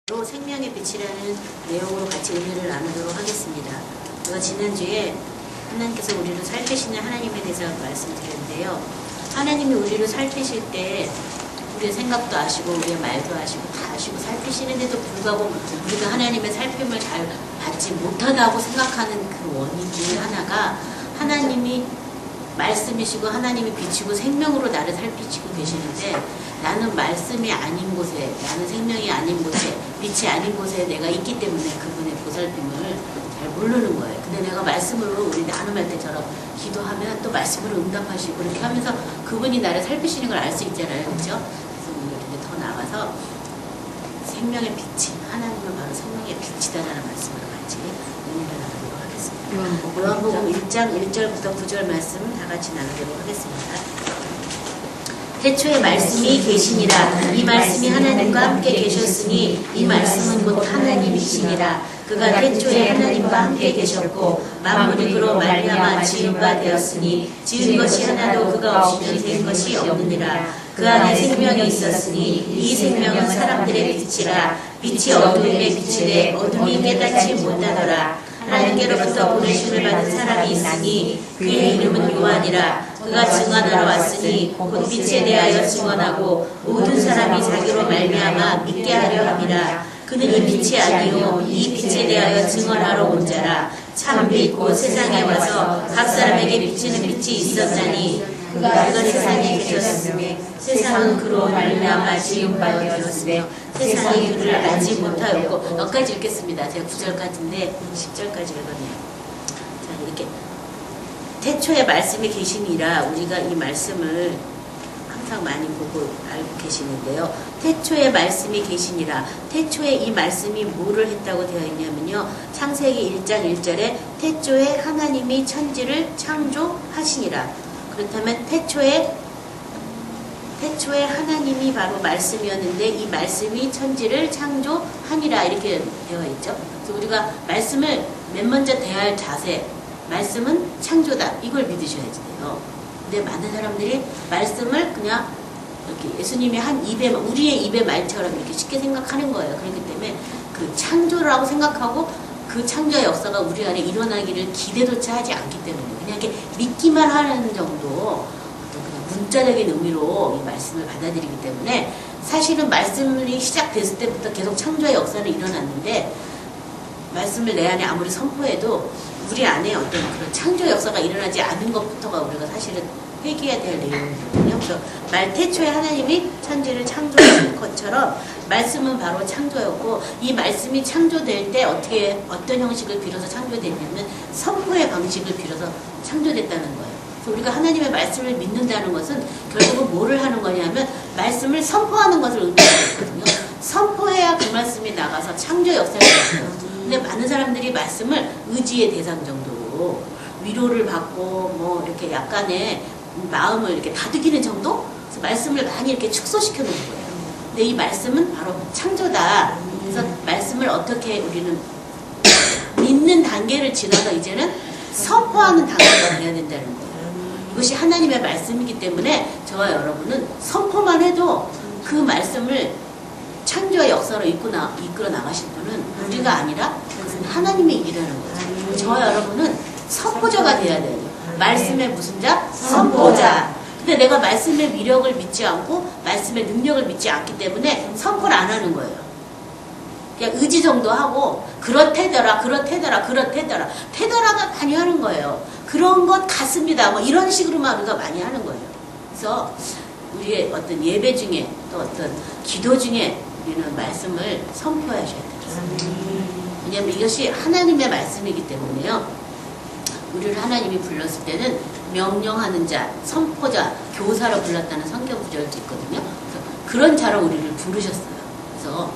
생명의 빛이라는 내용으로 같이 은혜를 나누도록 하겠습니다. 제가 지난주에 하나님께서 우리를 살피시는 하나님에 대해서 말씀드렸는데요. 하나님이 우리를 살피실 때 우리의 생각도 아시고 우리의 말도 아시고 다 아시고 살피시는데도 불구하고 우리가 하나님의 살핌을 잘 받지 못하다고 생각하는 그 원인 중에 하나가 하나님이 말씀이시고 하나님이 빛이고 생명으로 나를 살피시고 계시는데 나는 말씀이 아닌 곳에, 나는 생명이 아닌 곳에, 빛이 아닌 곳에 내가 있기 때문에 그분의 보살핌을 잘 모르는 거예요. 근데 내가 말씀으로 우리 나눔할 때처럼 기도하면 또 말씀으로 응답하시고 이렇게 하면서 그분이 나를 살피시는 걸 알 수 있잖아요. 그렇죠? 그래서 오늘 근데 더 나아가서 생명의 빛이, 하나님은 바로 생명의 빛이다라는 말씀으로 같이 은혜를 나누도록 하겠습니다. 요한복음 1장 1절부터 9절 말씀을 다 같이 나누도록 하겠습니다. 태초에 말씀이 계시니라. 이 말씀이 하나님과 함께 계셨으니 이 말씀은 곧 하나님이시니라. 그가 태초에 하나님과 함께 계셨고 만물이 그로 말미암아 지은 바 되었으니 지은 것이 하나도 그가 없이는 된 것이 없느니라. 그 안에 생명이 있었으니 이 생명은 사람들의 빛이라. 빛이 어두움에 비치되 어둠이 깨닫지 못하더라. 하나님께로부터 보내심을 받은 사람이 있으니 그의 이름은 요한이라. 그가 증언하러 왔으니 곧 빛에 대하여 증언하고 모든 사람이 자기로 말미암아 믿게 하려 함이라. 그는 이 빛이 아니요 이 빛에 대하여 증언하러 온 자라. 참빛 곧 세상에 와서 각 사람에게 비치는 빛이 있었나니 그가 세상에 계셨으며 세상은 그로 말미암아 지은 바 되었으며 세상이 그를 알지 못하였고. 여기까지 읽겠습니다. 제가 9절까지인데 10절까지 읽었네요. 자, 이렇게 태초에 말씀이 계시니라. 우리가 이 말씀을 항상 많이 보고 알고 계시는데요. 태초에 말씀이 계시니라. 태초에 이 말씀이 뭐를 했다고 되어 있냐면요. 창세기 1장 1절에 태초에 하나님이 천지를 창조하시니라. 그렇다면 태초에 하나님이 바로 말씀이었는데 이 말씀이 천지를 창조하니라 이렇게 되어 있죠. 그래서 우리가 말씀을 맨 먼저 대할 자세, 말씀은 창조다. 이걸 믿으셔야지 돼요. 근데 많은 사람들이 말씀을 그냥 이렇게 예수님이 한 입에, 우리의 입의 말처럼 이렇게 쉽게 생각하는 거예요. 그렇기 때문에 그 창조라고 생각하고 그 창조의 역사가 우리 안에 일어나기를 기대조차 하지 않기 때문에 그냥 이렇게 믿기만 하는 정도 어떤 그냥 문자적인 의미로 이 말씀을 받아들이기 때문에 사실은 말씀이 시작됐을 때부터 계속 창조의 역사는 일어났는데 말씀을 내 안에 아무리 선포해도 우리 안에 어떤 그런 창조 역사가 일어나지 않은 것부터가 우리가 사실은 회개해야 될 내용이거든요. 그래서 태초에 하나님이 천지를 창조하신 것처럼 말씀은 바로 창조였고 이 말씀이 창조될 때 어떤 형식을 빌어서 창조됐냐면 선포의 방식을 빌어서 창조됐다는 거예요. 그래서 우리가 하나님의 말씀을 믿는다는 것은 결국은 뭐를 하는 거냐면 말씀을 선포하는 것을 의미하거든요. 선포해야 그 말씀이 나가서 창조 역사를 일어나요. 근데 많은 사람들이 말씀을 의지의 대상 정도로 위로를 받고 뭐 이렇게 약간의 마음을 이렇게 다독이는 정도? 그래서 말씀을 많이 이렇게 축소시켜 놓은 거예요. 근데 이 말씀은 바로 창조다. 그래서 말씀을 어떻게 우리는 믿는 단계를 지나서 이제는 선포하는 단계가 돼야 된다는 거예요. 이것이 하나님의 말씀이기 때문에 저와 여러분은 선포만 해도 그 말씀을 창조의 역사로 이끌어 나가실 분은 우리가 아니라 그것은 하나님의 일이라는 거죠. 저와 여러분은 선포자가 돼야 돼요. 말씀의 무슨 자? 선포자. 근데 내가 말씀의 위력을 믿지 않고 말씀의 능력을 믿지 않기 때문에 선포를 안 하는 거예요. 그냥 의지 정도 하고 그렇대더라 태더라가 많이 하는 거예요. 그런 것 같습니다. 뭐 이런 식으로만 우리가 많이 하는 거예요. 그래서 우리의 어떤 예배 중에 또 어떤 기도 중에 우리는 말씀을 선포하셔야 돼요. 왜냐하면 이것이 하나님의 말씀이기 때문에요. 우리를 하나님이 불렀을 때는 명령하는 자, 선포자, 교사로 불렀다는 성경 구절도 있거든요. 그래서 그런 자로 우리를 부르셨어요. 그래서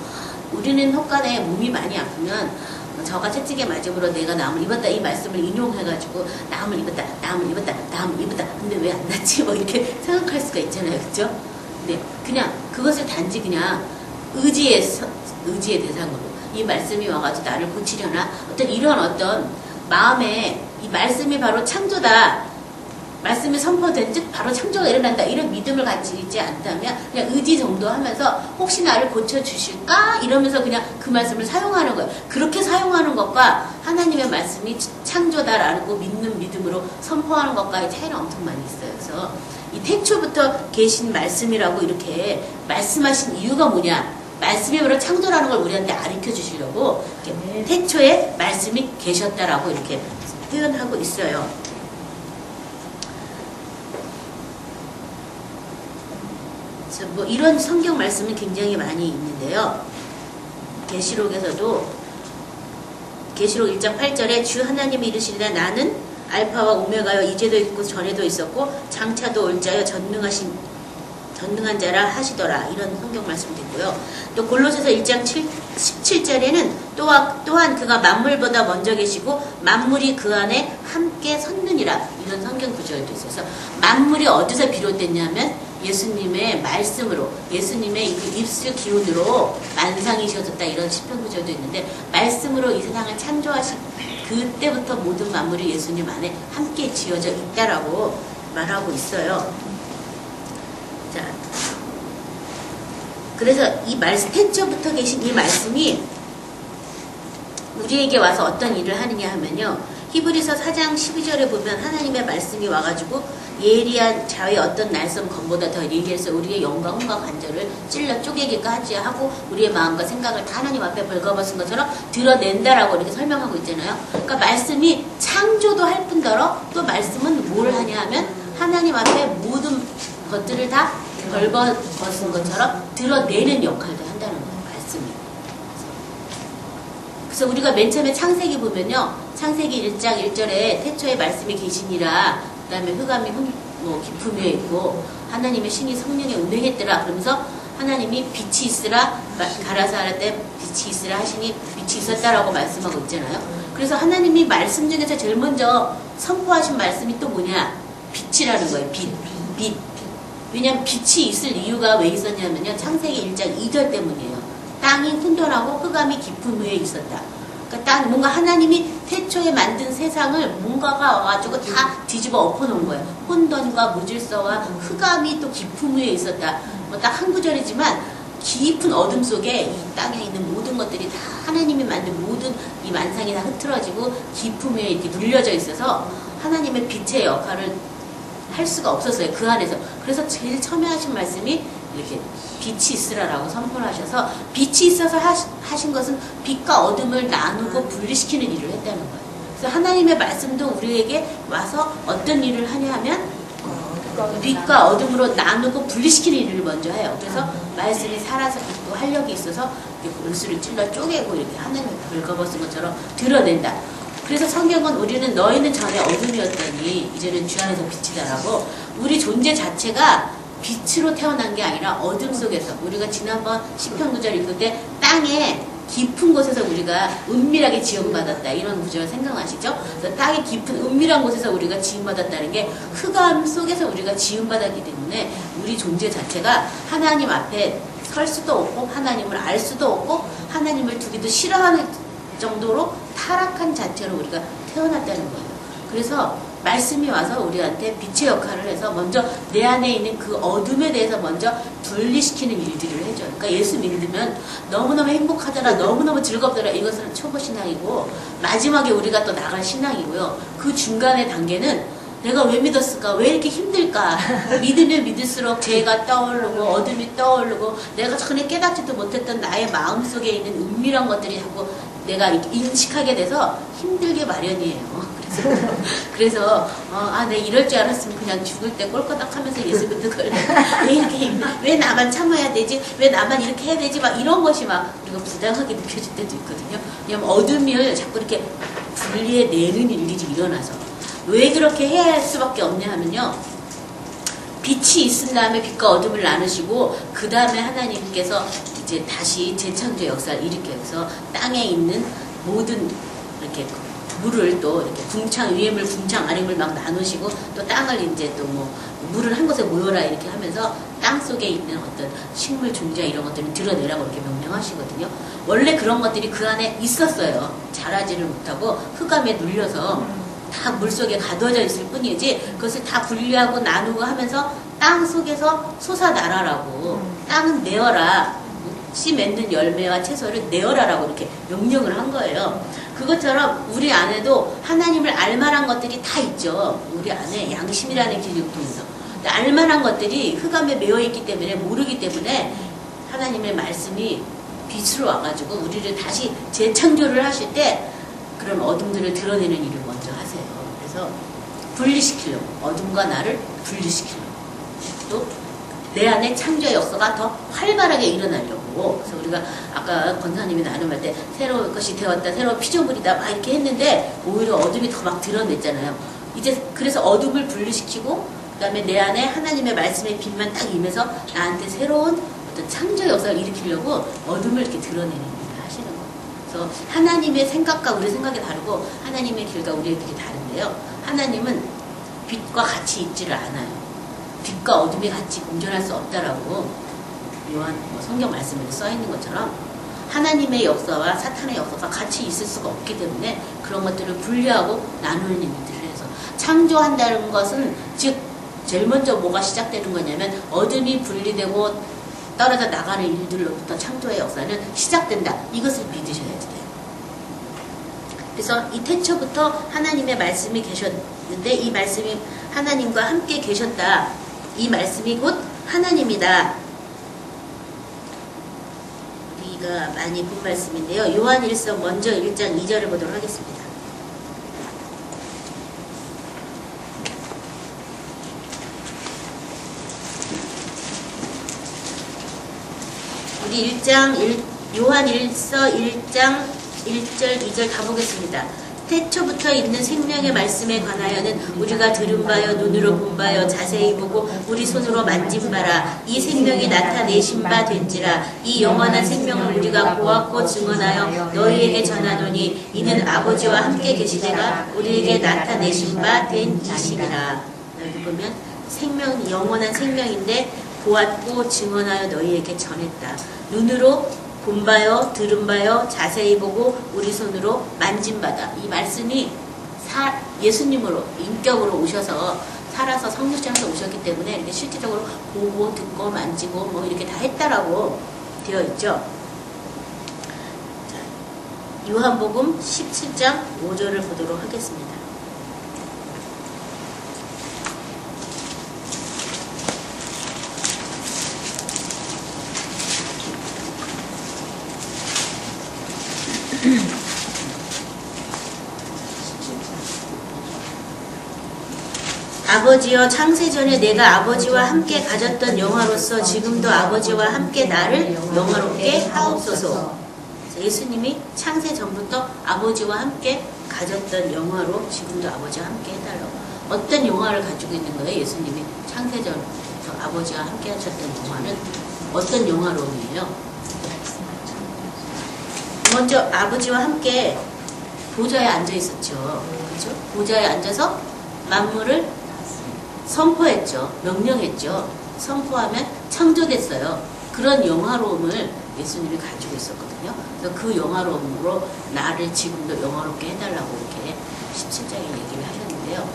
우리는 혹간에 몸이 많이 아프면 저가 채찍에 맞음으로 내가 나음을 입었다 이 말씀을 인용해가지고 나음을 입었다 근데 왜 안 낫지? 뭐 이렇게 생각할 수가 있잖아요. 그죠? 근데 그냥 그것을 단지 그냥 의지의 대상으로 이 말씀이 와가지고 나를 고치려나 어떤 이런 어떤 마음에 이 말씀이 바로 창조다 말씀이 선포된 즉 바로 창조가 일어난다 이런 믿음을 가지지 않다면 그냥 의지 정도 하면서 혹시 나를 고쳐주실까 이러면서 그냥 그 말씀을 사용하는 거예요. 그렇게 사용하는 것과 하나님의 말씀이 창조다라고 믿는 믿음으로 선포하는 것과의 차이는 엄청 많이 있어요. 그래서 이 태초부터 계신 말씀이라고 이렇게 말씀하신 이유가 뭐냐, 말씀이 바로 창조라는 걸 우리한테 가르쳐 주시려고 이렇게 태초에 말씀이 계셨다라고 이렇게 표현하고 있어요. 뭐 이런 성경 말씀은 굉장히 많이 있는데요. 계시록에서도 계시록 1장 8절에 주 하나님이 이르시리라 나는 알파와 오메가여 이제도 있고 전에도 있었고 장차도 올 자여 전능한 자라 하시더라. 이런 성경 말씀도 있고요. 또 골로새서 1장 17절에는 또한 그가 만물보다 먼저 계시고 만물이 그 안에 함께 섰느니라. 이런 성경 구절도 있어서 만물이 어디서 비롯됐냐면 예수님의 말씀으로, 예수님의 그 입술 기운으로 만상이셔졌다. 이런 시편 구절도 있는데 말씀으로 이 세상을 창조하신 그때부터 모든 만물이 예수님 안에 함께 지어져 있다라고 말하고 있어요. 자, 그래서 이 말씀, 태초부터 계신 이 말씀이 우리에게 와서 어떤 일을 하느냐 하면요. 히브리서 4장 12절에 보면 하나님의 말씀이 와가지고 예리한 자의 어떤 날선 검보다 더 예리해서 우리의 영과 혼과 관절을 찔러 쪼개기까지 하고 우리의 마음과 생각을 다 하나님 앞에 벌거벗은 것처럼 드러낸다라고 이렇게 설명하고 있잖아요. 그러니까 말씀이 창조도 할 뿐더러 또 말씀은 뭘 하냐 하면 하나님 앞에 모든 것들을 다 벌거벗은 것처럼 드러내는 역할도 한다는 거예요. 말씀이. 그래서 우리가 맨 처음에 창세기 보면요. 창세기 1장 1절에 태초에 말씀이 계시니라. 그 다음에 흑암이 깊음 위에 있고 하나님의 신이 성령에 운행했더라. 그러면서 하나님이 빛이 있으라 가라사 할 때 빛이 있으라 하시니 빛이 있었다라고 말씀하고 있잖아요. 그래서 하나님이 말씀 중에서 제일 먼저 선포하신 말씀이 또 뭐냐? 빛이라는 거예요. 빛. 왜냐하면 빛이 있을 이유가 왜 있었냐면요. 창세기 1장 2절 때문이에요. 땅이 혼돈하고 흑암이 깊은 위에 있었다. 그러니까 뭔가 하나님이 태초에 만든 세상을 뭔가가 와가지고 다 뒤집어 엎어놓은 거예요. 혼돈과 무질서와 흑암이 또 깊은 위에 있었다. 뭐 딱 한 구절이지만 깊은 어둠 속에 이 땅에 있는 모든 것들이 다 하나님이 만든 모든 이 만상이 다 흐트러지고 깊은 위에 이렇게 눌려져 있어서 하나님의 빛의 역할을 할 수가 없었어요. 그 안에서. 그래서 제일 처음에 하신 말씀이 이렇게 빛이 있으라라고 선포를 하셔서 빛이 있어서 하신 것은 빛과 어둠을 나누고 분리시키는 일을 했다는 거예요. 그래서 하나님의 말씀도 우리에게 와서 어떤 일을 하냐 하면 빛과 어둠으로 나누고 분리시키는 일을 먼저 해요. 그래서 말씀이 살아서 빛도 활력이 있어서 물수를 찔러 쪼개고 이렇게 하나님을 벌거벗은 것처럼 드러낸다. 그래서 성경은 우리는 너희는 전에 어둠이었더니 이제는 주 안에서 빛이다라고 우리 존재 자체가 빛으로 태어난 게 아니라 어둠 속에서 우리가 지난번 시편 구절 읽을 때 땅에 깊은 곳에서 우리가 은밀하게 지음받았다 이런 구절 생각하시죠? 그래서 땅의 깊은 은밀한 곳에서 우리가 지음받았다는 게 흑암 속에서 우리가 지음받았기 때문에 우리 존재 자체가 하나님 앞에 설 수도 없고 하나님을 알 수도 없고 하나님을 두기도 싫어하는 정도로 타락한 자체로 우리가 태어났다는 거예요. 그래서 말씀이 와서 우리한테 빛의 역할을 해서 먼저 내 안에 있는 그 어둠에 대해서 먼저 분리시키는 일들을 해줘요. 그러니까 예수 믿으면 너무너무 행복하더라, 너무너무 즐겁더라, 이것은 초보 신앙이고 마지막에 우리가 또 나갈 신앙이고요. 그 중간의 단계는 내가 왜 믿었을까? 왜 이렇게 힘들까? 믿으면 믿을수록 죄가 떠오르고 어둠이 떠오르고 내가 전에 깨닫지도 못했던 나의 마음속에 있는 은밀한 것들이 자꾸 내가 인식하게 돼서 힘들게 마련이에요. 그래서 내 이럴 줄 알았으면 그냥 죽을 때 꼴까닥 하면서 예수 믿는 걸 왜 이렇게 힘들어? 왜 나만 참아야 되지? 왜 나만 이렇게 해야 되지? 막 이런 것이 막 우리가 부당하게 느껴질 때도 있거든요. 왜냐면 어둠을 자꾸 이렇게 분리해내는 일들이 일어나서 왜 그렇게 해야 할 수밖에 없냐 하면요. 빛이 있은 다음에 빛과 어둠을 나누시고 그 다음에 하나님께서 이제 다시 재창조 역사를 일으켜서 땅에 있는 모든 이렇게 물을 또 이렇게 궁창 위에 물 궁창 아래 물 막 나누시고 또 땅을 이제 또 뭐 물을 한 곳에 모여라 이렇게 하면서 땅 속에 있는 어떤 식물 종자 이런 것들을 드러내라고 이렇게 명령하시거든요. 원래 그런 것들이 그 안에 있었어요. 자라지를 못하고 흑암에 눌려서 다 물속에 가둬져 있을 뿐이지 그것을 다 분리하고 나누고 하면서 땅 속에서 솟아나라라고 땅은 내어라. 씨 맺는 열매와 채소를 내어라라고 이렇게 명령을 한 거예요. 그것처럼 우리 안에도 하나님을 알만한 것들이 다 있죠. 우리 안에 양심이라는 기준을 통해서. 알만한 것들이 흑암에 매여있기 때문에 모르기 때문에 하나님의 말씀이 빛으로 와가지고 우리를 다시 재창조를 하실 때 그런 어둠들을 드러내는 일을 먼저 하세요. 그래서 분리시키려고 어둠과 나를 분리시키려고 또 내 안에 창조의 역사가 더 활발하게 일어나려고. 그래서 우리가 아까 권사님이 나눔할 때 새로운 것이 되었다, 새로운 피조물이다 막 이렇게 했는데 오히려 어둠이 더 막 드러냈잖아요. 이제 그래서 어둠을 분리시키고 그 다음에 내 안에 하나님의 말씀의 빛만 딱 임해서 나한테 새로운 어떤 창조의 역사를 일으키려고 어둠을 이렇게 드러내는 일을 하시는 거예요. 그래서 하나님의 생각과 우리 생각이 다르고 하나님의 길과 우리의 길이 다른데요. 하나님은 빛과 같이 있지를 않아요. 빛과 어둠이 같이 공존할 수 없다라고 요한 성경 말씀에 써 있는 것처럼 하나님의 역사와 사탄의 역사가 같이 있을 수가 없기 때문에 그런 것들을 분리하고 나누는 일들을 해서 창조한다는 것은 즉 제일 먼저 뭐가 시작되는 거냐면 어둠이 분리되고 떨어져 나가는 일들로부터 창조의 역사는 시작된다. 이것을 믿으셔야 돼요. 그래서 이 태초부터 하나님의 말씀이 계셨는데 이 말씀이 하나님과 함께 계셨다. 이 말씀이 곧 하나님이다. 우리가 많이 본 말씀인데요. 요한일서 먼저 1장 2절을 보도록 하겠습니다. 우리 요한일서 1장 1절 2절 다 보겠습니다. 태초부터 있는 생명의 말씀에 관하여는 우리가 들은 바요 눈으로 본 바요 자세히 보고 우리 손으로 만진 바라. 이 생명이 나타내신 바 된지라. 이 영원한 생명을 우리가 보았고 증언하여 너희에게 전하노니 이는 아버지와 함께 계시다가 우리에게 나타내신 바 된 이시니라. 여기 보면 생명, 영원한 생명인데 보았고 증언하여 너희에게 전했다. 눈으로 본 바요, 들은 바요, 자세히 보고 우리 손으로 만진 바다. 이 말씀이 예수님으로 인격으로 오셔서 살아서 성육장에서 오셨기 때문에 이렇게 실질적으로 보고 듣고 만지고 뭐 이렇게 다 했다라고 되어 있죠. 자, 요한복음 17장 5절을 보도록 하겠습니다. 아버지여 창세전에 내가 아버지와 함께 가졌던 영화로서 지금도 아버지와 함께 나를 영화롭게 하옵소서. 예수님이 창세전부터 아버지와 함께 가졌던 영화로 지금도 아버지와 함께 해달라고. 어떤 영화를 가지고 있는 거예요? 예수님이 창세전부터 아버지와 함께 하셨던 영화는 어떤 영화론이에요? 먼저 아버지와 함께 보좌에 앉아 있었죠. 그렇죠? 보좌에 앉아서 만물을 선포했죠. 명령했죠. 선포하면 창조됐어요. 그런 영화로움을 예수님이 가지고 있었거든요. 그래서 그 영화로움으로 나를 지금도 영화롭게 해달라고 이렇게 17장에 얘기를 하셨는데요.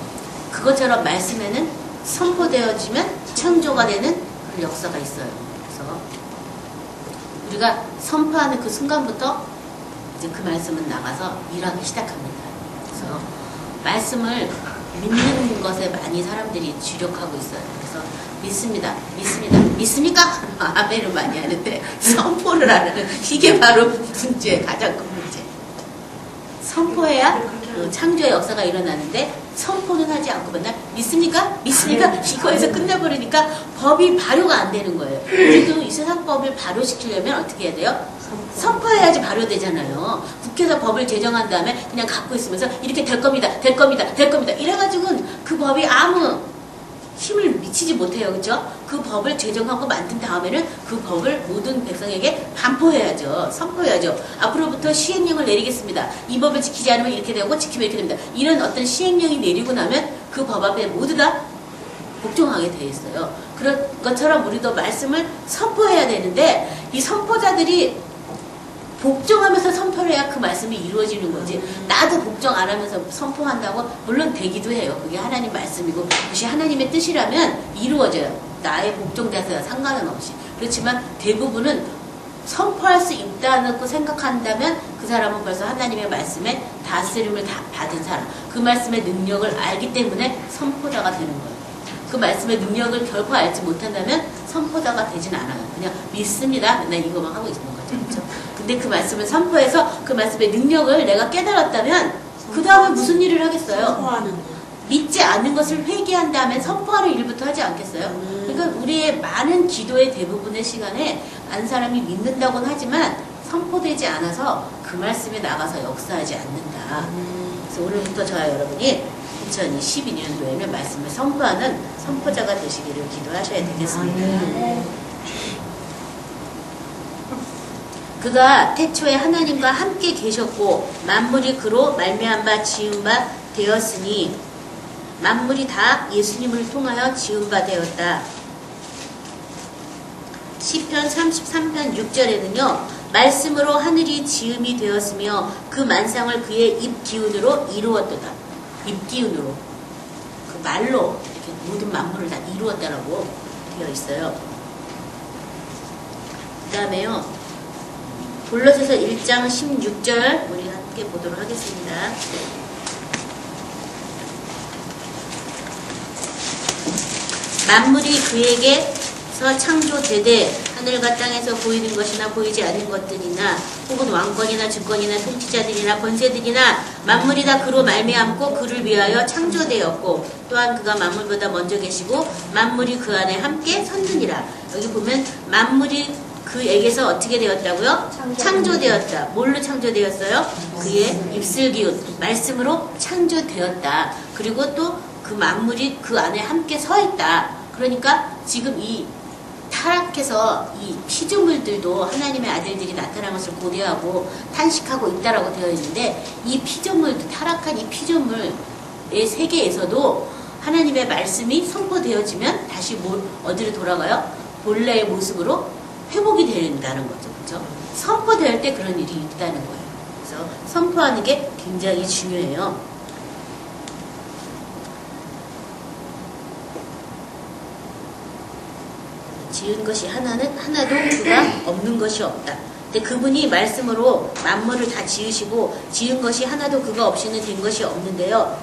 그것처럼 말씀에는 선포되어지면 창조가 되는 그 역사가 있어요. 그래서 우리가 선포하는 그 순간부터 이제 그 말씀은 나가서 일하기 시작합니다. 그래서 말씀을 믿는 것에 많이 사람들이 주력하고 있어요. 그래서 믿습니다. 믿습니까? 아멘을 많이 하는데 선포를 안 하는 이게 바로 문제, 가장 큰 문제. 선포해야 그 창조의 역사가 일어나는데 선포는 하지 않고 맨날 믿습니까? 이거에서 끝내버리니까 법이 발효가 안 되는 거예요. 우리도 이 세상 법을 발효시키려면 어떻게 해야 돼요? 선포해야지 발효되잖아요. 국회에서 법을 제정한 다음에 그냥 갖고 있으면서 이렇게 될 겁니다. 이래가지고는 그 법이 아무 힘을 미치지 못해요. 그렇죠? 그 법을 제정하고 만든 다음에는 그 법을 모든 백성에게 반포해야죠. 선포해야죠. 앞으로부터 시행령을 내리겠습니다. 이 법을 지키지 않으면 이렇게 되고 지키면 이렇게 됩니다. 이런 어떤 시행령이 내리고 나면 그 법 앞에 모두 다 복종하게 돼 있어요. 그런 것처럼 우리도 말씀을 선포해야 되는데 이 선포자들이 복종하면서 선포를 해야 그 말씀이 이루어지는 거지. 나도 복종 안 하면서 선포한다고 물론 되기도 해요. 그게 하나님 말씀이고 그것이 하나님의 뜻이라면 이루어져요. 나의 복종돼서야 상관은 없이. 그렇지만 대부분은 선포할 수 있다고 생각한다면 그 사람은 벌써 하나님의 말씀에 다스림을 다 받은 사람, 그 말씀의 능력을 알기 때문에 선포자가 되는 거예요. 그 말씀의 능력을 결코 알지 못한다면 선포자가 되진 않아요. 그냥 믿습니다. 맨날 이거만 하고 있는 거죠. 그렇죠? 근데 그 말씀을 선포해서 그 말씀의 능력을 내가 깨달았다면 그 다음에 무슨 일을 하겠어요? 선포하는 믿지 않는 것을 회개한 다음에 선포하는 일부터 하지 않겠어요? 그러니까 우리의 많은 기도의 대부분의 시간에 안 사람이 믿는다고는 하지만 선포되지 않아서 그 말씀에 나가서 역사하지 않는다. 그래서 오늘부터 저와 여러분이 2012년도에는 말씀을 선포하는 선포자가 되시기를 기도하셔야 되겠습니다. 그가 태초에 하나님과 함께 계셨고 만물이 그로 말미암아 바 지은 바 되었으니 만물이 다 예수님을 통하여 지은 바 되었다. 시편 33편 6절에는요. 말씀으로 하늘이 지음이 되었으며 그 만상을 그의 입 기운으로 이루었도다. 입 기운으로. 그 말로 이렇게 모든 만물을 다 이루었다라고 되어 있어요. 그 다음에요. 골로새서 1장 16절 우리 함께 보도록 하겠습니다. 만물이 그에게서 창조되되 하늘과 땅에서 보이는 것이나 보이지 않는 것들이나 혹은 왕권이나 주권이나 통치자들이나 권세들이나 만물이 다 그로 말미암고 그를 위하여 창조되었고 또한 그가 만물보다 먼저 계시고 만물이 그 안에 함께 섰느니라. 여기 보면 만물이 그에게서 어떻게 되었다고요? 창조되었다. 뭘로 창조되었어요? 그의 입술 기운, 말씀으로 창조되었다. 그리고 또 그 만물이 그 안에 함께 서 있다. 그러니까 지금 이 타락해서 이 피조물들도 하나님의 아들들이 나타난 것을 고려하고 탄식하고 있다라고 되어 있는데 이 피조물도 타락한 이 피조물의 세계에서도 하나님의 말씀이 선포되어지면 다시 어디로 돌아가요? 본래의 모습으로 회복이 된다는 거죠. 그렇죠? 선포될 때 그런 일이 있다는 거예요. 그래서 선포하는 게 굉장히 중요해요. 지은 것이 하나도 그가 없는 것이 없다. 근데 그분이 말씀으로 만물을 다 지으시고 지은 것이 하나도 그가 없이는 된 것이 없는데요.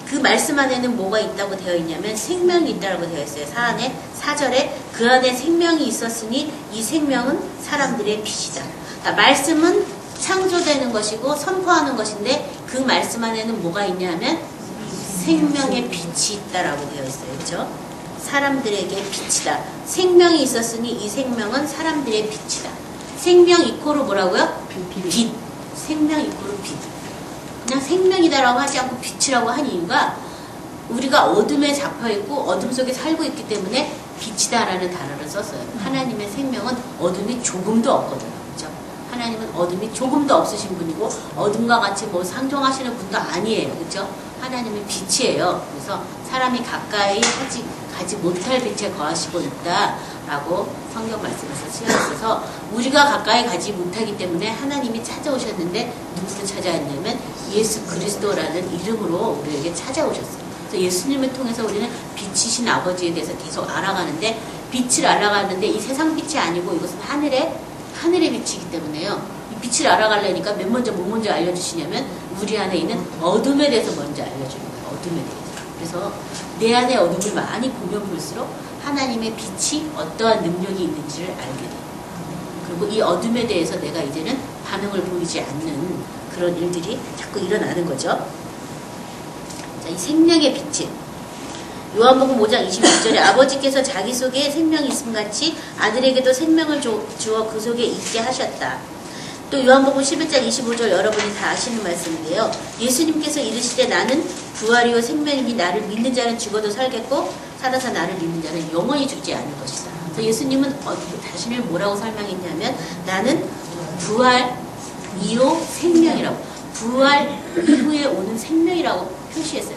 그 말씀 안에는 뭐가 있다고 되어 있냐면 생명이 있다고 되어 있어요. 4절에 그 안에 생명이 있었으니 이 생명은 사람들의 빛이다. 그러니까 말씀은 창조되는 것이고 선포하는 것인데 그 말씀 안에는 뭐가 있냐면 생명의 빛이 있다라고 되어 있어요. 그렇죠? 사람들에게 빛이다. 생명이 있었으니 이 생명은 사람들의 빛이다. 생명 이코로 뭐라고요? 빛. 생명 이코로 빛. 그냥 생명이다라고 하지 않고 빛이라고 한 이유가 우리가 어둠에 잡혀있고 어둠 속에 살고 있기 때문에 빛이다라는 단어를 썼어요. 하나님의 생명은 어둠이 조금도 없거든요. 그렇죠? 하나님은 어둠이 조금도 없으신 분이고 어둠과 같이 뭐 상종하시는 분도 아니에요. 그렇죠? 하나님은 빛이에요. 그래서 사람이 가까이 가지 못할 빛에 거하시고 있다라고 성경 말씀에서 쓰여있어서 우리가 가까이 가지 못하기 때문에 하나님이 찾아오셨는데 누구를 찾아왔냐면 예수 그리스도라는 이름으로 우리에게 찾아오셨어요. 그래서 예수님을 통해서 우리는 빛이신 아버지에 대해서 계속 알아가는데 빛을 알아가는데 이 세상 빛이 아니고 이것은 하늘의 빛이기 때문에요. 이 빛을 알아가려니까 뭐 먼저 알려주시냐면 우리 안에 있는 어둠에 대해서 먼저 알려주는 거예요. 어둠에 대해서. 그래서 내 안에 어둠을 많이 보면 볼수록 하나님의 빛이 어떠한 능력이 있는지를 알게 돼요. 그리고 이 어둠에 대해서 내가 이제는 반응을 보이지 않는 그런 일들이 자꾸 일어나는 거죠. 자, 이 생명의 빛이 요한복음 5장 26절에 아버지께서 자기 속에 생명이 있음같이 아들에게도 생명을 주어 그 속에 있게 하셨다. 또 요한복음 11장 25절 여러분이 다 아시는 말씀인데요. 예수님께서 이르시되 나는 부활이요 생명이니 나를 믿는 자는 죽어도 살겠고 살아서 나를 믿는 자는 영원히 죽지 않을 것이다. 그래서 예수님은 자신을 뭐라고 설명했냐면 나는 부활이요 생명이라고 부활 이후에 오는 생명이라고 표시했어요.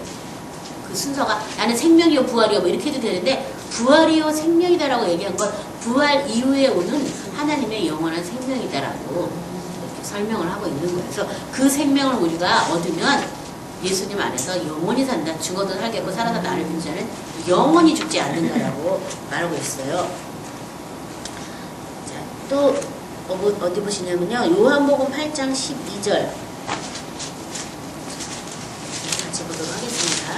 그 순서가 나는 생명이요 부활이요 뭐 이렇게 해도 되는데 부활이요 생명이다라고 얘기한 건 부활 이후에 오는 하나님의 영원한 생명이다라고 이렇게 설명을 하고 있는 거예요. 그래서 그 생명을 우리가 얻으면 예수님 안에서 영원히 산다. 죽어도 살겠고 살아도 나를 믿는 자는 영원히 죽지 않는다라고 말하고 있어요. 자, 또 어디 보시냐면요. 요한복음 8장 12절 같이 보도록 하겠습니다.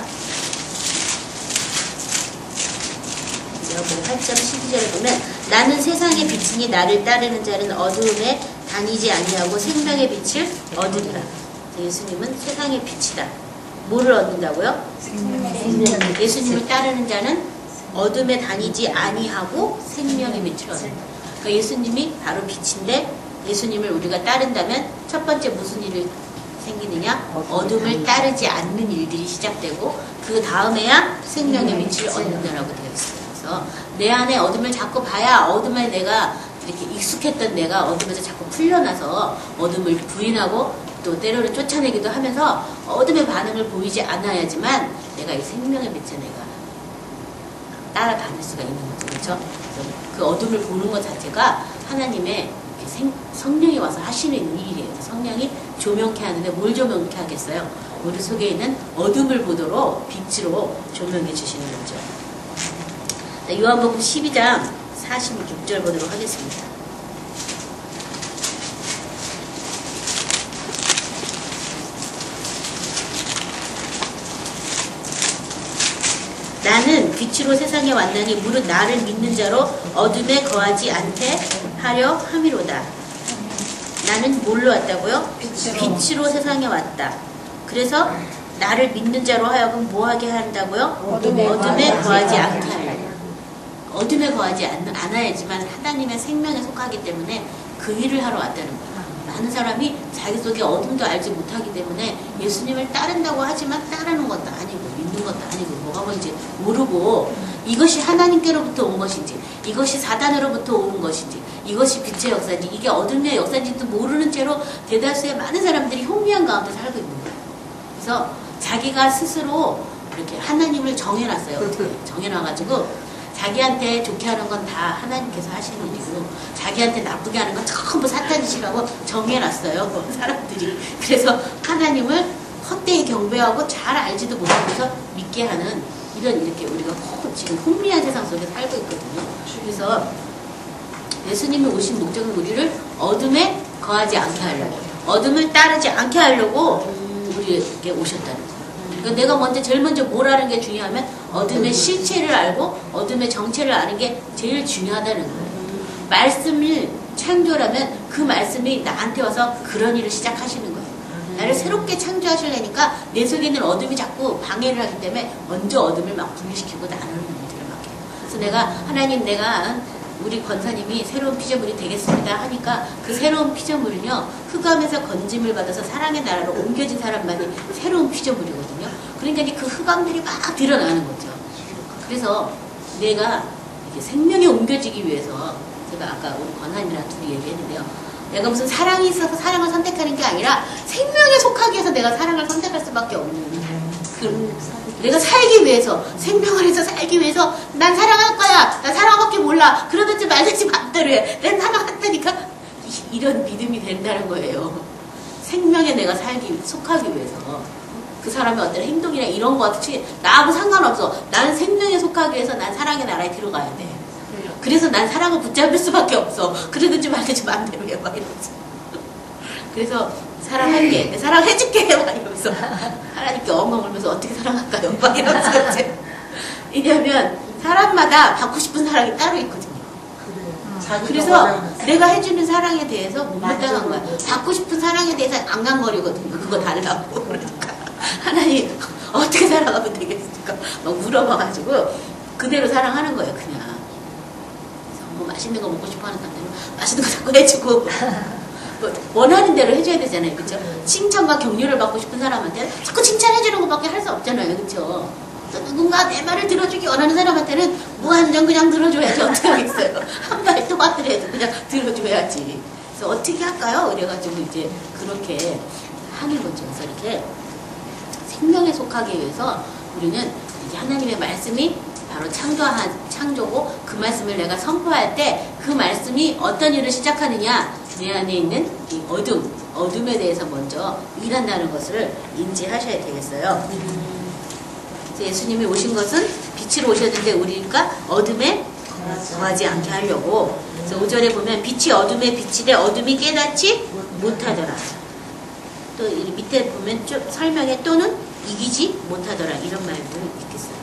요한복음 8장 12절에 보면 나는 세상의 빛이니 나를 따르는 자는 어두움에 다니지 아니하고 생명의 빛을 얻으리라. 예수님은 세상의 빛이다. 뭐를 얻는다고요? 생명. 예수님을 따르는 자는 어둠에 다니지 아니하고 생명의 빛을 얻는다. 그러니까 예수님이 바로 빛인데 예수님을 우리가 따른다면 첫 번째 무슨 일이 생기느냐? 어둠을 따르지 않는 일들이 시작되고 그 다음에야 생명의 빛을 얻는다라고 되어 있어요. 그래서 내 안에 어둠을 자꾸 봐야 어둠에 내가 이렇게 익숙했던 내가 어둠에서 자꾸 풀려나서 어둠을 부인하고 또 때로는 쫓아내기도 하면서 어둠의 반응을 보이지 않아야지만 내가 이 생명의 빛에 내가 따라다닐 수가 있는 거죠. 그렇죠? 그 어둠을 보는 것 자체가 하나님의 성령이 와서 하시는 일이에요. 성령이 조명케 하는데 뭘 조명케 하겠어요? 우리 속에 있는 어둠을 보도록 빛으로 조명해 주시는 거죠. 요한복음 12장 46절 보도록 하겠습니다. 나는 빛으로 세상에 왔나니 무릇 나를 믿는 자로 어둠에 거하지 않게 하려 함이로다. 나는 뭘로 왔다고요? 빛으로 세상에 왔다. 그래서 나를 믿는 자로 하여금 뭐하게 한다고요? 어둠에 거하지 않게 하려. 어둠에 거하지 않아야지만 하나님의 생명에 속하기 때문에 그 일을 하러 왔다는 거예요. 많은 사람이 자기 속에 어둠도 알지 못하기 때문에 예수님을 따른다고 하지만 따르는 것도 아니고 믿는 것도 아니고 뭐가 뭔지 모르고 이것이 하나님께로부터 온 것인지 이것이 사단으로부터 오는 것인지 이것이 빛의 역사인지 이게 어둠의 역사인지도 모르는 채로 대다수의 많은 사람들이 혼미한 가운데 살고 있는 거예요. 그래서 자기가 스스로 이렇게 하나님을 정해놨어요. 정해놔가지고 자기한테 좋게 하는 건 다 하나님께서 하시는 일이고 자기한테 나쁘게 하는 건 전부 사탄이시라고 정해놨어요. 사람들이. 그래서 하나님을 헛되이 경배하고 잘 알지도 못하면서 믿게 하는 이런 이렇게 우리가 지금 혼미한 세상 속에 살고 있거든요. 그래서 예수님이 오신 목적은 우리를 어둠에 거하지 않게 하려고 어둠을 따르지 않게 하려고 우리에게 오셨다는 거예요. 내가 제일 먼저 뭘 하는 게 중요하면 어둠의 실체를 알고 어둠의 정체를 아는 게 제일 중요하다는 거예요. 말씀을 창조라면 그 말씀이 나한테 와서 그런 일을 시작하시는 거예요. 나를 새롭게 창조하시려니까 내 속에 있는 어둠이 자꾸 방해를 하기 때문에 먼저 어둠을 막 분리시키고 나누는 일들을 막 해요. 그래서 내가 하나님 내가 우리 권사님이 새로운 피조물이 되겠습니다 하니까 그 새로운 피조물은요 흑암에서 건짐을 받아서 사랑의 나라로 옮겨진 사람만이 새로운 피조물이거든요. 그러니까 그 흑암들이 막 드러나는 거죠. 그래서 내가 이렇게 생명에 옮겨지기 위해서 제가 아까 우리 권사님이랑 둘이 얘기했는데요. 내가 무슨 사랑이 있어서 사랑을 선택하는 게 아니라 생명에 속하기 위해서 내가 사랑을 선택할 수밖에 없는 내가 살기 위해서 생명 안에서 살기 위해서 난 사랑할 거야. 난 사랑밖에 몰라. 그러든지 말든지 마음대로 해. 난 사랑한다니까 이런 믿음이 된다는 거예요. 생명에 내가 속하기 위해서 그 사람의 어떤 행동이나 이런 거 같이 나하고 상관없어. 난 생명에 속하기 위해서 난 사랑의 나라에 들어가야 돼. 그래서 난 사랑을 붙잡을 수밖에 없어. 그러든지 말든지 마음대로 해. 막 이러면서. 그래서 사랑할게. 내 사랑해줄게. 막 이러면서. 하나님께 엉엉 울면서 어떻게 사랑할까요? 막 이러면서. 왜냐면 사람마다 받고 싶은 사랑이 따로 있거든요. 그래서 내가 해주는 사랑에 대해서 못마땅한 거야. 받고 싶은 사랑에 대해서 앙앙거리거든요. 그거 달라고. 그러니까 하나님 어떻게 사랑하면 되겠습니까? 막 물어봐가지고 그대로 사랑하는 거예요. 그냥. 그래서 뭐 맛있는 거 먹고 싶어 하는 사람들은 맛있는 거 자꾸 해주고 원하는 대로 해줘야 되잖아요. 그렇죠? 칭찬과 격려를 받고 싶은 사람한테는 자꾸 칭찬해주는 것밖에 할 수 없잖아요. 그렇죠? 누군가 내 말을 들어주기 원하는 사람한테는 무한정 그냥 들어줘야지. 어떻게 하겠어요? 한 말도 하더라도 그냥 들어줘야지. 그래서 어떻게 할까요? 그래가지고 이제 그렇게 하는 거죠. 그래서 이렇게 생명에 속하기 위해서 우리는 이제 하나님의 말씀이 바로 창조고 그 말씀을 내가 선포할 때 그 말씀이 어떤 일을 시작하느냐 내 안에 있는 이 어둠에 대해서 먼저 일한다는 것을 인지하셔야 되겠어요. 예수님이 오신 것은 빛으로 오셨는데 우리가 어둠에 거하지 않게 하려고. 그래서 5절에 보면 빛이 어둠에 비치되 어둠이 깨닫지 못하더라. 또 밑에 보면 좀 설명에 또는 이기지 못하더라 이런 말도 있겠어요.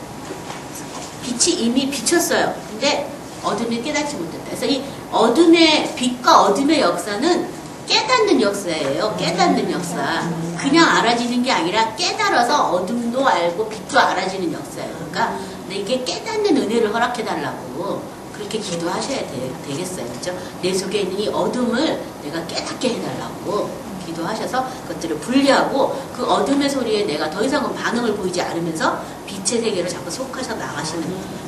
빛이 이미 비쳤어요. 근데 어둠이 깨닫지 못했다. 그래서 이 어둠의 빛과 어둠의 역사는 깨닫는 역사예요. 깨닫는 역사. 그냥 알아지는 게 아니라 깨달아서 어둠도 알고 빛도 알아지는 역사예요. 그러니까 내게 깨닫는 은혜를 허락해달라고 그렇게 기도하셔야 되겠어요. 그렇죠? 내 속에 있는 이 어둠을 내가 깨닫게 해달라고 기도하셔서 그것들을 분리하고 그 어둠의 소리에 내가 더 이상은 반응을 보이지 않으면서 빛의 세계로 자꾸 속하셔 나가시는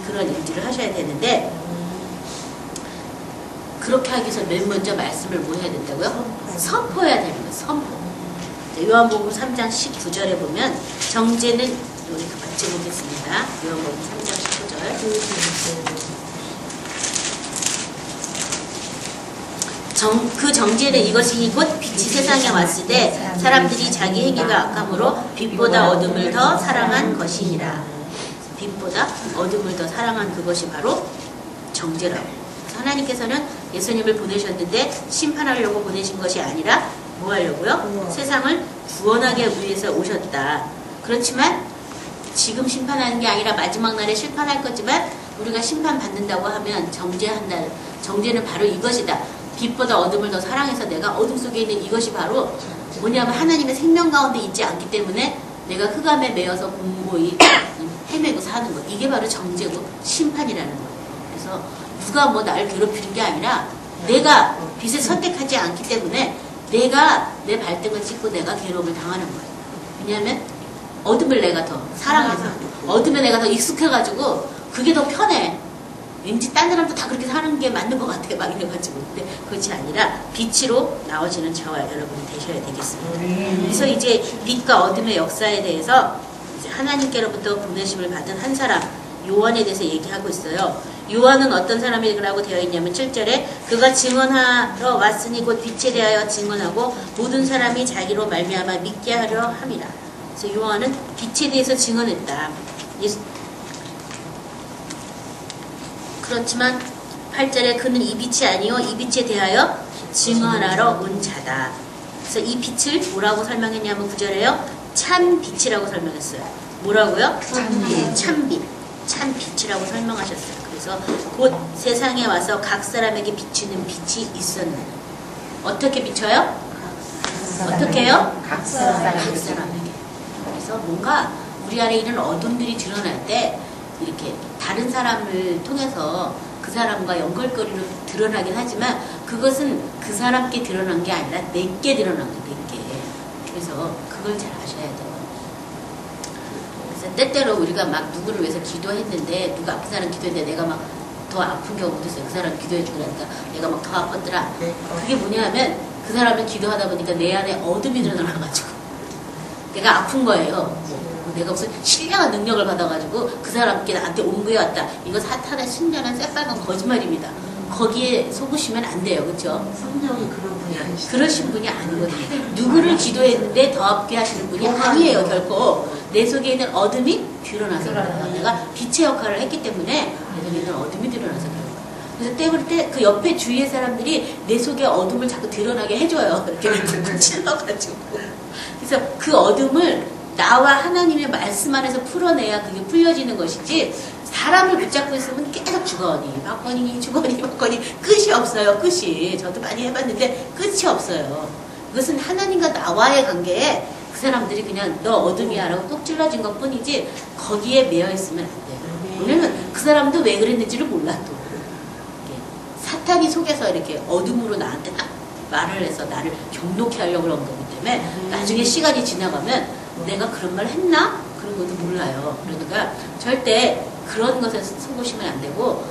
그런 일들을 하셔야 되는데 그렇게 하기 위해서 맨 먼저 말씀을 뭐 해야 된다고요? 선포해야 되는 거예요. 선포. 요한복음 3장 19절에 보면 정죄는 우리 같이 보겠습니다. 요한복음 3장 19절. 그 정죄는 이것이니 곧 빛이 세상에 왔을 때 사람들이 자기 행위가 악함으로 빛보다 어둠을 더 사랑한 것이니라. 빛보다 어둠을 더 사랑한 그것이 바로 정죄라고. 하나님께서는 예수님을 보내셨는데 심판하려고 보내신 것이 아니라 뭐 하려고요? 세상을 구원하기 위해서 오셨다. 그렇지만 지금 심판하는 게 아니라 마지막 날에 심판할 거지만 우리가 심판받는다고 하면 정죄는 바로 이것이다. 빛보다 어둠을 더 사랑해서 내가 어둠 속에 있는 이것이 바로 뭐냐면 하나님의 생명 가운데 있지 않기 때문에 내가 흑암에 매여서 공고히 헤매고 사는 것. 이게 바로 정죄고 심판이라는 거예요. 그래서 누가 뭐 나를 괴롭히는 게 아니라 내가 빛을 선택하지 않기 때문에 내가 내 발등을 찍고 내가 괴로움을 당하는 거예요. 왜냐하면 어둠을 내가 더 사랑해서 어둠에 내가 더 익숙해가지고 그게 더 편해. 왠지 딴 사람도 다 그렇게 사는 게 맞는 것 같아 막 이래가지고. 근데 그렇지 아니라 빛으로 나오시는 저와 여러분이 되셔야 되겠습니다. 그래서 이제 빛과 어둠의 역사에 대해서 이제 하나님께로부터 보내심을 받은 한 사람 요한에 대해서 얘기하고 있어요. 요한은 어떤 사람이라고 되어 있냐면 7절에 그가 증언하러 왔으니 곧 빛에 대하여 증언하고 모든 사람이 자기로 말미암아 믿게 하려 함이라. 그래서 요한은 빛에 대해서 증언했다. 그렇지만 8절에 그는 이 빛이 아니요 이 빛에 대하여 증언하러 온 자다. 그래서 이 빛을 뭐라고 설명했냐면 9절에요 참 빛이라고 설명했어요. 뭐라고요? 참빛. 참 빛이라고 설명하셨어요. 그래서 곧 세상에 와서 각 사람에게 비추는 빛이 있었는데 어떻게 비춰요? 어떻게 해요? 각 사람에게. 그래서 뭔가 우리 안에 있는 어둠들이 드러날 때 이렇게 다른 사람을 통해서 그 사람과 연결고리로 드러나긴 하지만 그것은 그 사람께 드러난 게 아니라 내게 드러난 거예요. 내게. 그래서 그걸 잘 아셔야 돼요. 때때로 우리가 막 누구를 위해서 기도했는데 누가 아픈 사람 기도했는데 내가 막 더 아픈 경우도 있어요. 그 사람 기도해주니까 내가 막 더 아팠더라. 그게 뭐냐면 그 사람을 기도하다 보니까 내 안에 어둠이 드러나가지고 내가 아픈 거예요. 내가 무슨 신령한 능력을 받아가지고 그 사람께 나한테 옹구해 왔다. 이거 사탄의 신령한 새빨간 거짓말입니다. 거기에 속으시면 안 돼요. 그렇죠? 성령이 그런 분이 아니시죠? 그러신 분이 아니거든요. 누구를 기도했는데 더 아프게 하시는 분이 아니에요. 결코 내 속에 있는 어둠이 드러나서 그래요. 내가 빛의 역할을 했기 때문에 내 속에 있는 어둠이 드러나서 그래요. 그래서 때릴 때 그 옆에 주위의 사람들이 내 속에 어둠을 자꾸 드러나게 해줘요. 이렇게 찔러가지고. 그래서 그 어둠을 나와 하나님의 말씀 안에서 풀어내야 그게 풀려지는 것이지 사람을 붙잡고 있으면 계속 주거니 받거니 끝이 없어요. 끝이. 저도 많이 해봤는데 끝이 없어요. 그것은 하나님과 나와의 관계에 그 사람들이 그냥 너 어둠이야 라고 꼭 찔러진 것 뿐이지 거기에 매여 있으면 안 돼요. 왜냐면 그 사람도 왜 그랬는지를 몰라 또. 사탄이 속에서 이렇게 어둠으로 나한테 딱 말을 해서 나를 경록해 하려고 그런 거기 때문에 나중에 시간이 지나가면 내가 그런 말 했나? 그런 것도 몰라요. 그러니까 절대 그런 것에 속으시면 안 되고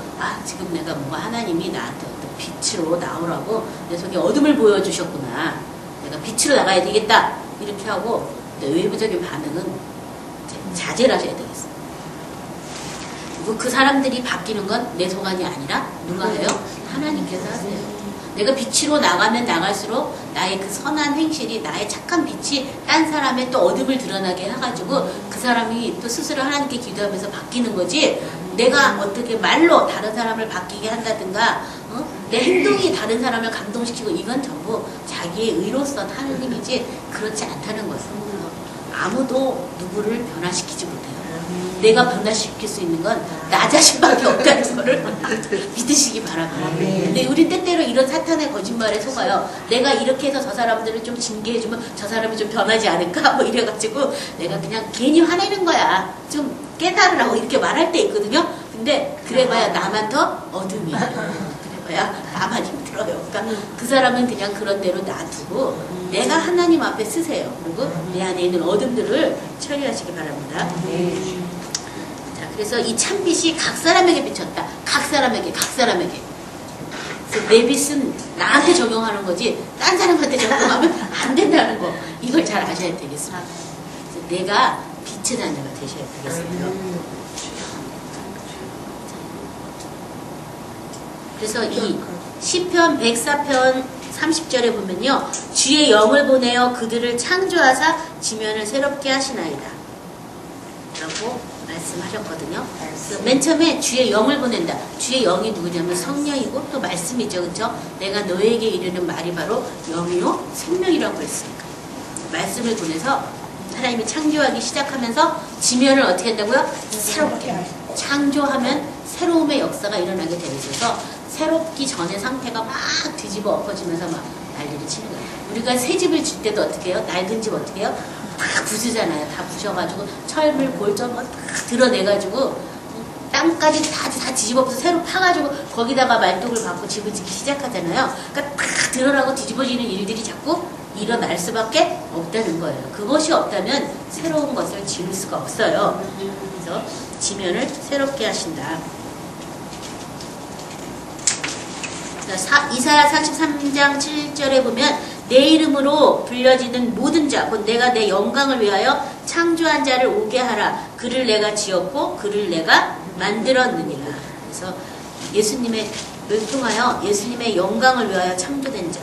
지금 내가 뭔가 하나님이 나한테 어떤 빛으로 나오라고 내 속에 어둠을 보여주셨구나. 내가 빛으로 나가야 되겠다. 이렇게 하고 외부적인 반응은 자제를 하셔야 되겠어요. 그리고 그 사람들이 바뀌는 건 내 소관이 아니라 누가 해요? 하나님께서 하세요. 내가 빛으로 나가면 나갈수록 나의 그 선한 행실이, 나의 착한 빛이 딴 사람의 또 어둠을 드러나게 해가지고 그 사람이 또 스스로 하나님께 기도하면서 바뀌는 거지. 내가 어떻게 말로 다른 사람을 바뀌게 한다든가 내 행동이 다른 사람을 감동시키고 이건 전부 자기의 의로서 하는 힘이지 그렇지 않다는 것은 아무도 누구를 변화시키지 못해요. 내가 변화시킬 수 있는 건 나 자신밖에 없다는 거를 믿으시기 바랍니다. 근데 우리 때때로 이런 사탄의 거짓말에 속아요. 내가 이렇게 해서 저 사람들을 좀 징계해주면 저 사람이 좀 변하지 않을까? 뭐 이래가지고 내가 그냥 괜히 화내는 거야. 좀 깨달으라고 이렇게 말할 때 있거든요. 근데 그래봐야 나만 더 어둠이에요. 그래봐야 나만 힘들어요. 그러니까 그 사람은 그냥 그런 대로 놔두고 내가 하나님 앞에 쓰세요. 그리고 내 안에 있는 어둠들을 처리하시기 바랍니다. 자, 그래서 이 참빛이 각 사람에게 비쳤다. 각 사람에게. 그래서 내 빛은 나한테 적용하는 거지 딴 사람한테 적용하면 안 된다는 거. 이걸 잘 아셔야 되겠습니다. 그래서 내가 빛의 자녀가 되셔야 되겠습니다. 그래서 이 시편 104편 30절에 보면요. 주의 영을 보내어 그들을 창조하사 지면을 새롭게 하시나이다 라고 말씀하셨거든요. 그래서 맨 처음에 주의 영을 보낸다. 주의 영이 누구냐면 성령이고 또 말씀이죠. 그렇죠? 내가 너에게 이르는 말이 바로 영이요 생명이라고 했으니까 말씀을 보내서 하나님이 창조하기 시작하면서 지면을 어떻게 한다고요? 새롭게 창조하면 새로움의 역사가 일어나게 되어 있어서 새롭기 전의 상태가 막 뒤집어 엎어지면서 막 난리를 치는 거예요. 우리가 새 집을 질 때도 어떻게 해요? 낡은 집 어떻게 해요? 다 부수잖아요. 다 부셔가지고 철물 골점 다 드러내가지고 땅까지 다 뒤집어 엎어서 새로 파가지고 거기다가 말뚝을 박고 집을 짓기 시작하잖아요. 그러니까 다 드러나고 뒤집어지는 일들이 자꾸 일어날 수밖에 없다는 거예요. 그것이 없다면 새로운 것을 지을 수가 없어요. 그래서 지면을 새롭게 하신다. 이사야 43장 7절에 보면 내 이름으로 불려지는 모든 자, 곧 내가 내 영광을 위하여 창조한 자를 오게 하라. 그를 내가 지었고 그를 내가 만들었느니라. 그래서 예수님을 통하여 예수님의 영광을 위하여 창조된 자,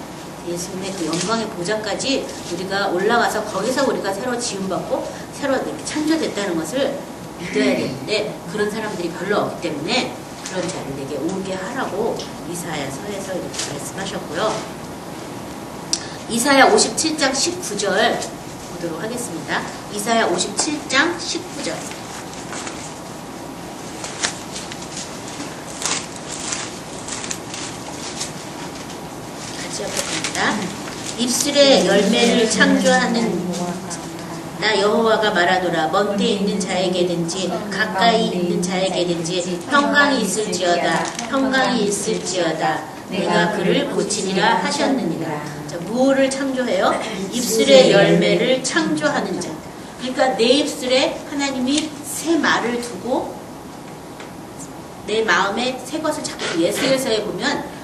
예수님의 그 영광의 보좌까지 우리가 올라가서 거기서 우리가 새로 지음받고 새로 이렇게 창조됐다는 것을 믿어야 되는데 그런 사람들이 별로 없기 때문에 그런 자를 내게 오게 하라고 이사야서에서 이렇게 말씀하셨고요. 이사야 57장 19절 보도록 하겠습니다. 이사야 57장 19절 같이 합독합니다. 입술의 열매를 창조하는 나 여호와가 말하노라. 먼 데 있는 자에게든지 가까이 있는 자에게든지 평강이 있을지어다 내가 그를 고치리라 하셨느니라. 자, 무엇을 창조해요? 입술의 열매를 창조하는 자. 그러니까 내 입술에 하나님이 새 말을 두고 내 마음에 새 것을 자꾸 예수에서에 보면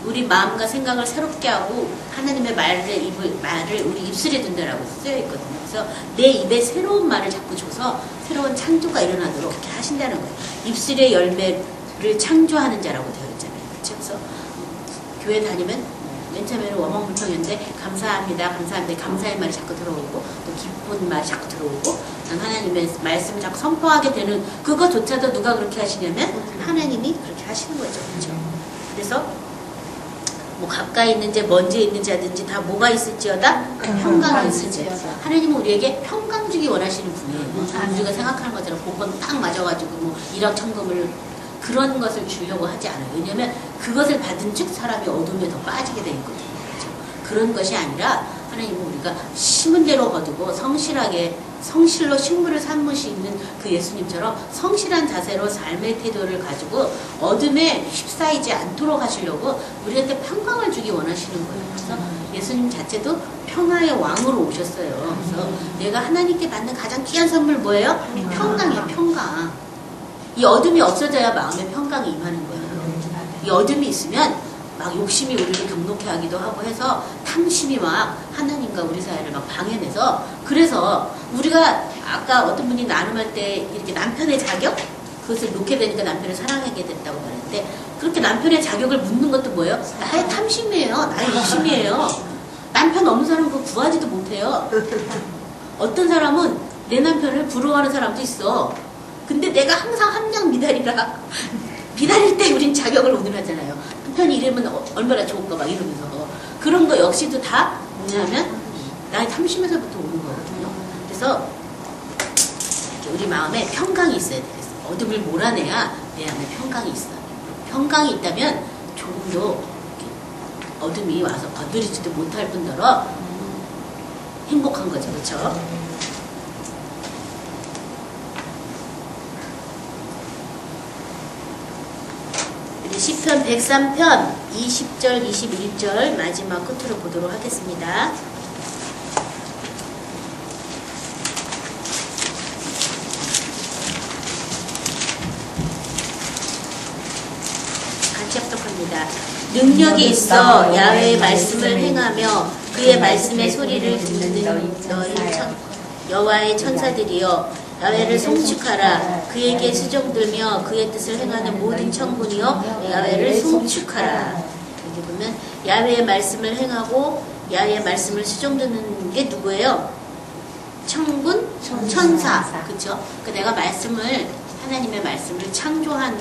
우리 마음과 생각을 새롭게 하고 하나님의 말을 우리 입술에 둔다라고 쓰여 있거든요. 그래서 내 입에 새로운 말을 자꾸 줘서 새로운 창조가 일어나도록 이렇게 하신다는 거예요. 입술의 열매를 창조하는 자라고 되어 있잖아요. 그렇죠? 그래서 교회 다니면 맨 처음에는 원망불평이었는데 감사합니다. 감사의 말이 자꾸 들어오고 또 기쁜 말이 자꾸 들어오고 하나님의 말씀을 자꾸 선포하게 되는 그거조차도 누가 그렇게 하시냐면 하나님이 그렇게 하시는 거죠. 그렇죠? 그래서 뭐 가까이 있는지 먼지 있는 자든지 다 뭐가 있을지어다 평강이 있을지어다. 하나님은 우리에게 평강 주기 원하시는 분이에요. 우리가 생각하는 것처럼 복권 딱 맞아가지고 뭐 일확천금을 그런 것을 주려고 하지 않아요. 왜냐하면 그것을 받은 즉 사람이 어둠에 더 빠지게 돼 있거든요. 그렇죠? 그런 것이 아니라 하나님은 우리가 심은 대로 거두고 성실로 식물을 삼으시는 그 예수님처럼 성실한 자세로 삶의 태도를 가지고 어둠에 휩싸이지 않도록 하시려고 우리한테 평강을 주기 원하시는 거예요. 그래서 예수님 자체도 평화의 왕으로 오셨어요. 그래서 내가 하나님께 받는 가장 귀한 선물 뭐예요? 평강이에요. 평강. 이 어둠이 없어져야 마음에 평강이 임하는 거예요. 이 어둠이 있으면 막 욕심이 우리를 경록해 하기도 하고 해서 탐심이 막 하나님과 우리 사이를 막 방해내서 그래서 우리가 아까 어떤 분이 나눔할 때 이렇게 남편의 자격 그것을 놓게 되니까 남편을 사랑하게 됐다고 말했는데 그렇게 남편의 자격을 묻는 것도 뭐예요? 나의 탐심이에요. 나의 욕심이에요. 남편 없는 사람은 그거 구하지도 못해요. 어떤 사람은 내 남편을 부러워하는 사람도 있어. 근데 내가 항상 함량 미달이라 미달일 때 우린 자격을 운운하잖아요. 남편이 이러면 얼마나 좋은가 막 이러면서 그런 거 역시도 다 뭐냐면 나의 탐심에서부터 오는 거거든요. 그래서 우리 마음에 평강이 있어야 되겠어. 어둠을 몰아내야 내 안에 평강이 있어. 평강이 있다면 조금 더 어둠이 와서 건드리지도 못할 뿐더러 행복한 거죠. 그렇죠? 시편 103편 20절 21절 마지막 끝으로 보도록 하겠습니다. 같이 합독합니다. 능력이 있어 야훼의 말씀을 행하며 그의 말씀의 소리를 듣는 너희 여호와의 천사들이여 야훼를 송축하라. 그에게 수종들며 그의 뜻을 행하는 모든 청군이여 야훼를 송축하라. 여기 보면 야훼의 말씀을 행하고 야훼의 말씀을 수종드는 게 누구예요? 청군? 천사. 그쵸? 그러니까 내가 말씀을 하나님의 말씀을 창조라는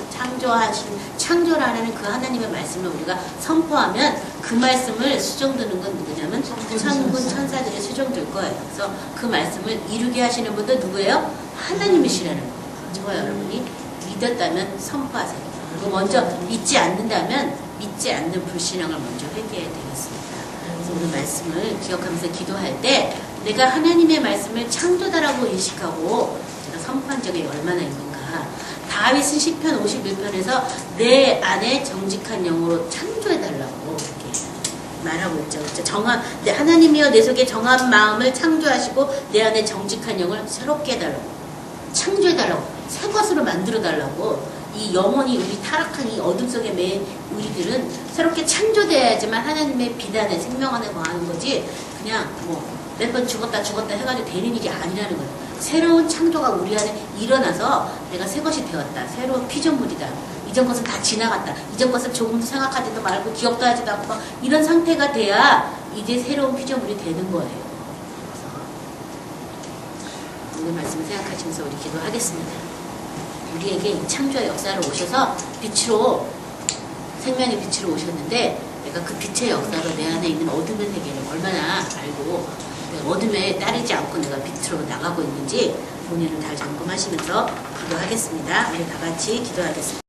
그 하나님의 말씀을 우리가 선포하면 그 말씀을 수종드는 건 누구냐면 천군 천사들이 수종들 거예요. 그래서 그 말씀을 이루게 하시는 분도 누구예요? 하나님이시라는 거예요. 저와 여러분이 믿었다면 선포하세요. 그리고 먼저 믿지 않는다면 믿지 않는 불신앙을 먼저 회개해야 되겠습니다. 그래서 오늘 말씀을 기억하면서 기도할 때 내가 하나님의 말씀을 창조다라고 인식하고 제가 선포한 적이 얼마나 있는가. 다윗은 시편 51편에서 내 안에 정직한 영으로 창조해달라고 이렇게 말하고 있죠. 하나님이여 내 속에 정한 마음을 창조하시고 내 안에 정직한 영을 새롭게 해달라고 창조해달라고 새 것으로 만들어달라고. 이 영혼이 우리 타락한 이 어둠 속에 매인 우리들은 새롭게 창조돼야지만 하나님의 비단에 생명 안에 거하는 거지 그냥 몇 번 죽었다 해가지고 되는 일이 아니라는 거예요. 새로운 창조가 우리 안에 일어나서 내가 새 것이 되었다. 새로운 피조물이다. 이전 것은 다 지나갔다. 이전 것을 조금도 생각하지도 말고 기억도 하지도 않고 이런 상태가 돼야 이제 새로운 피조물이 되는 거예요. 오늘 말씀을 생각하시면서 우리 기도하겠습니다. 우리에게 이 창조의 역사를 오셔서 빛으로 생명의 빛으로 오셨는데 내가 그 빛의 역사로 내 안에 있는 어둠의 세계를 얼마나 알고 어둠에 따르지 않고 내가 빛으로 나가고 있는지 본인을 잘 점검하시면서 기도하겠습니다. 우리 다 같이 기도하겠습니다.